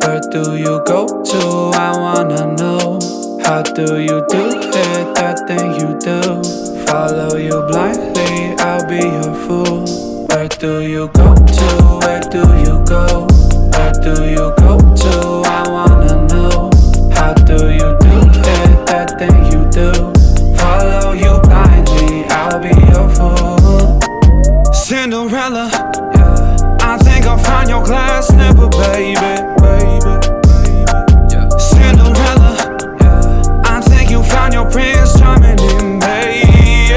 Where do you go to? I wanna know. How do you do it, that thing you do? Follow you blindly, I'll be your fool. Where do you go to? Where do you go? Where do you go to? I wanna know. How do you do it, that thing you do? Follow you blindly, I'll be your fool. Cinderella, I think I found your glass slipper, baby. Cinderella, I think you found your prince charming in, baby.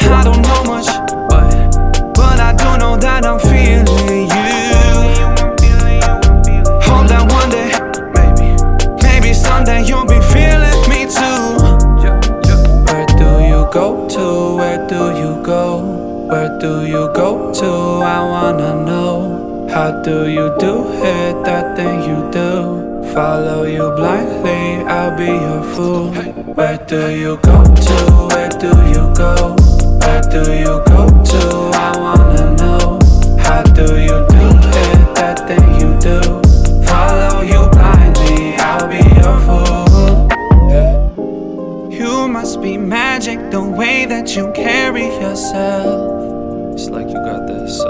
I don't know much, but I do know that I'm feeling you. Hope that one day, maybe someday you'll be feeling me too. Where do you go to? Where do you go? Where do you go to? I wanna know. How do you do it, that thing you do? Follow you blindly, I'll be your fool. Where do you go to? Where do you go? Where do you go to? I wanna know. How do you do it, that thing you do? Follow you blindly, I'll be your fool. You must be magic, the way that you carry yourself. It's like you got this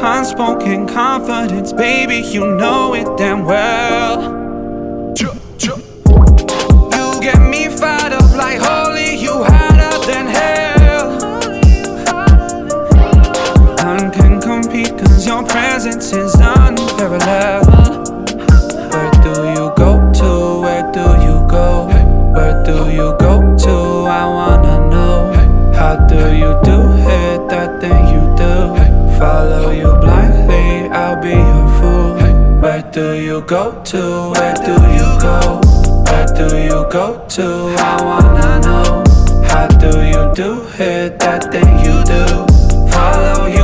Unspoken confidence, baby, you know it damn well. You get me fired up like holy, you hotter than hell. None can compete cause your presence is unparalleled. Where do you go to? Where do you go? Where do you go to? I wanna know. How do you do it, that thing you do? Follow you blindly, I'll be your fool. Where do you go to? Where do you go? Where do you go to? I wanna know. How do you do it, that thing you do? Follow you